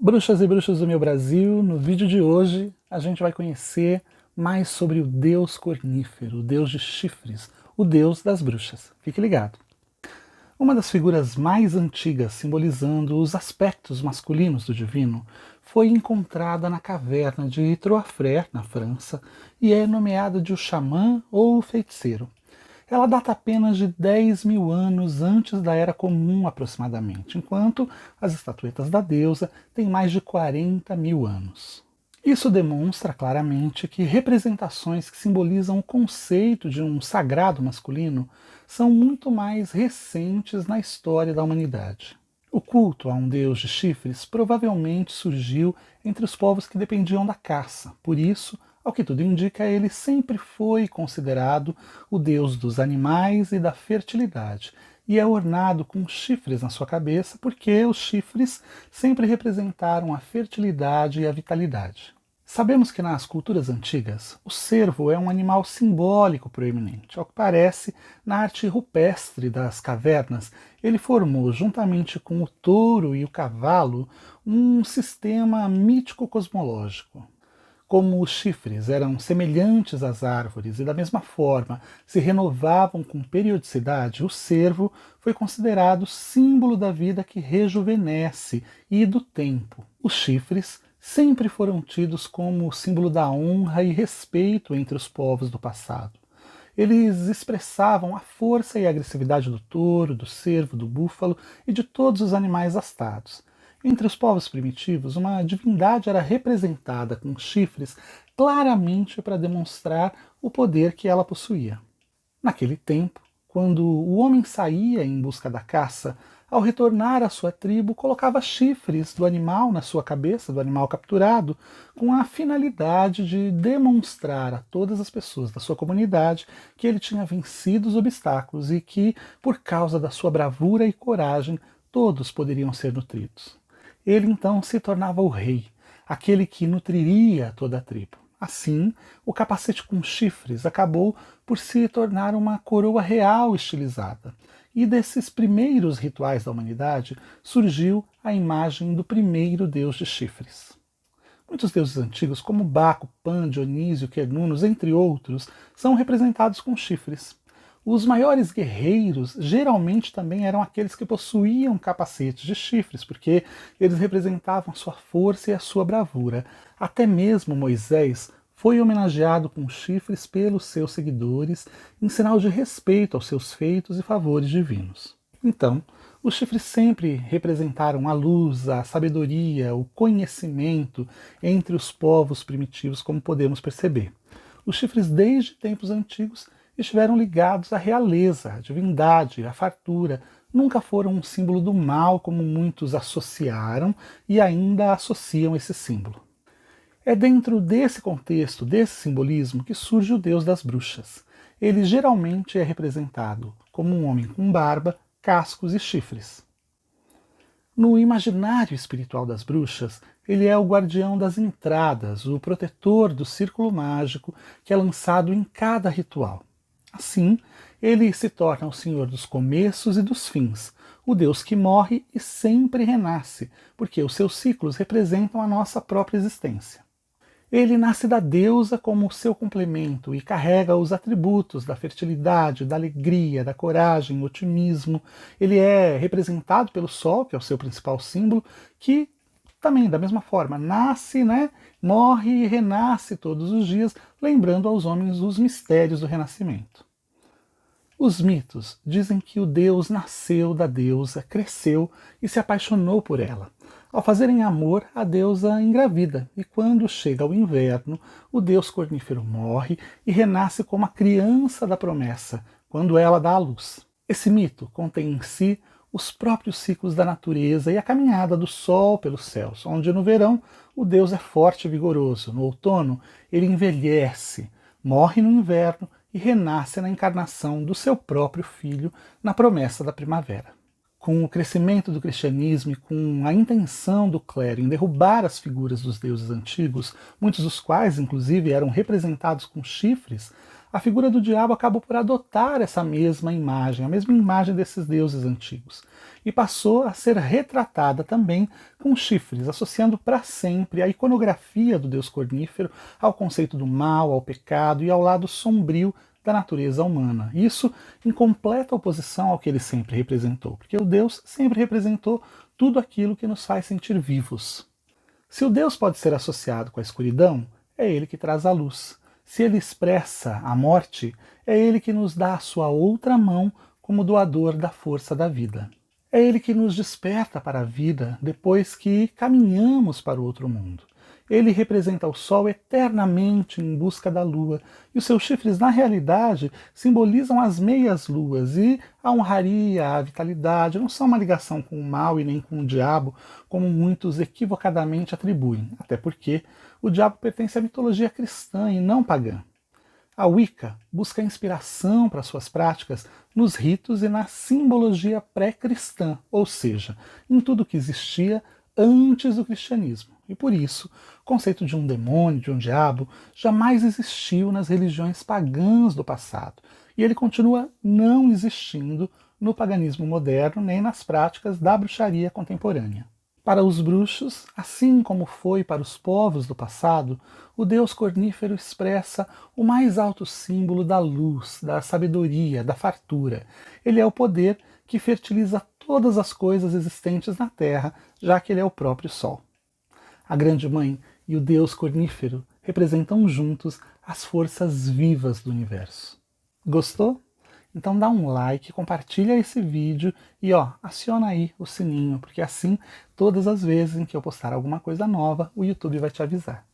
Bruxas e bruxos do meu Brasil, no vídeo de hoje a gente vai conhecer mais sobre o deus cornífero, o deus de chifres, o deus das bruxas. Fique ligado. Uma das figuras mais antigas simbolizando os aspectos masculinos do divino foi encontrada na caverna de Troafrère, na França, e é nomeada de o xamã ou o feiticeiro. Ela data apenas de 10 mil anos antes da Era Comum, aproximadamente, enquanto as estatuetas da deusa têm mais de 40 mil anos. Isso demonstra claramente que representações que simbolizam o conceito de um sagrado masculino são muito mais recentes na história da humanidade. O culto a um deus de chifres provavelmente surgiu entre os povos que dependiam da caça, por isso, ao que tudo indica, ele sempre foi considerado o deus dos animais e da fertilidade, e é ornado com chifres na sua cabeça porque os chifres sempre representaram a fertilidade e a vitalidade. Sabemos que nas culturas antigas, o cervo é um animal simbólico proeminente. Ao que parece, na arte rupestre das cavernas, ele formou, juntamente com o touro e o cavalo, um sistema mítico-cosmológico. Como os chifres eram semelhantes às árvores e da mesma forma se renovavam com periodicidade, o cervo foi considerado símbolo da vida que rejuvenesce e do tempo. Os chifres sempre foram tidos como símbolo da honra e respeito entre os povos do passado. Eles expressavam a força e a agressividade do touro, do cervo, do búfalo e de todos os animais astados. Entre os povos primitivos, uma divindade era representada com chifres claramente para demonstrar o poder que ela possuía. Naquele tempo, quando o homem saía em busca da caça, ao retornar à sua tribo, colocava chifres do animal na sua cabeça, do animal capturado, com a finalidade de demonstrar a todas as pessoas da sua comunidade que ele tinha vencido os obstáculos e que, por causa da sua bravura e coragem, todos poderiam ser nutridos. Ele então se tornava o rei, aquele que nutriria toda a tribo. Assim, o capacete com chifres acabou por se tornar uma coroa real estilizada. E desses primeiros rituais da humanidade surgiu a imagem do primeiro deus de chifres. Muitos deuses antigos, como Baco, Pan, Dionísio, Quernunos, entre outros, são representados com chifres. Os maiores guerreiros geralmente também eram aqueles que possuíam capacetes de chifres, porque eles representavam a sua força e a sua bravura. Até mesmo Moisés foi homenageado com chifres pelos seus seguidores, em sinal de respeito aos seus feitos e favores divinos. Então, os chifres sempre representaram a luz, a sabedoria, o conhecimento entre os povos primitivos, como podemos perceber. Os chifres, desde tempos antigos, estiveram ligados à realeza, à divindade, à fartura. Nunca foram um símbolo do mal, como muitos associaram e ainda associam esse símbolo. É dentro desse contexto, desse simbolismo, que surge o deus das bruxas. Ele geralmente é representado como um homem com barba, cascos e chifres. No imaginário espiritual das bruxas, ele é o guardião das entradas, o protetor do círculo mágico que é lançado em cada ritual. Assim, ele se torna o senhor dos começos e dos fins, o deus que morre e sempre renasce, porque os seus ciclos representam a nossa própria existência. Ele nasce da deusa como seu complemento e carrega os atributos da fertilidade, da alegria, da coragem, otimismo. Ele é representado pelo sol, que é o seu principal símbolo, que também, da mesma forma, nasce, morre e renasce todos os dias, lembrando aos homens os mistérios do renascimento. Os mitos dizem que o deus nasceu da deusa, cresceu e se apaixonou por ela. Ao fazerem amor, a deusa engravida, e quando chega o inverno, o deus cornífero morre e renasce como a criança da promessa, quando ela dá à luz. Esse mito contém em si os próprios ciclos da natureza e a caminhada do sol pelos céus, onde no verão o deus é forte e vigoroso, no outono ele envelhece, morre no inverno e renasce na encarnação do seu próprio filho na promessa da primavera. Com o crescimento do cristianismo e com a intenção do clero em derrubar as figuras dos deuses antigos, muitos dos quais inclusive eram representados com chifres, a figura do diabo acabou por adotar essa mesma imagem, a mesma imagem desses deuses antigos, e passou a ser retratada também com chifres, associando para sempre a iconografia do deus cornífero ao conceito do mal, ao pecado e ao lado sombrio da natureza humana. Isso em completa oposição ao que ele sempre representou, porque o Deus sempre representou tudo aquilo que nos faz sentir vivos. Se o Deus pode ser associado com a escuridão, é ele que traz a luz. Se ele expressa a morte, é ele que nos dá a sua outra mão como doador da força da vida. É ele que nos desperta para a vida depois que caminhamos para o outro mundo. Ele representa o Sol eternamente em busca da Lua, e os seus chifres, na realidade, simbolizam as meias-luas, e a honraria, a vitalidade não são uma ligação com o mal e nem com o diabo, como muitos equivocadamente atribuem, até porque o diabo pertence à mitologia cristã e não pagã. A Wicca busca inspiração para suas práticas nos ritos e na simbologia pré-cristã, ou seja, em tudo que existia antes do cristianismo. E por isso, o conceito de um demônio, de um diabo, jamais existiu nas religiões pagãs do passado. E ele continua não existindo no paganismo moderno, nem nas práticas da bruxaria contemporânea. Para os bruxos, assim como foi para os povos do passado, o deus cornífero expressa o mais alto símbolo da luz, da sabedoria, da fartura. Ele é o poder que fertiliza todas as coisas existentes na Terra, já que ele é o próprio Sol. A Grande Mãe e o deus cornífero representam juntos as forças vivas do universo. Gostou? Então dá um like, compartilha esse vídeo e aciona aí o sininho, porque assim, todas as vezes em que eu postar alguma coisa nova, o YouTube vai te avisar.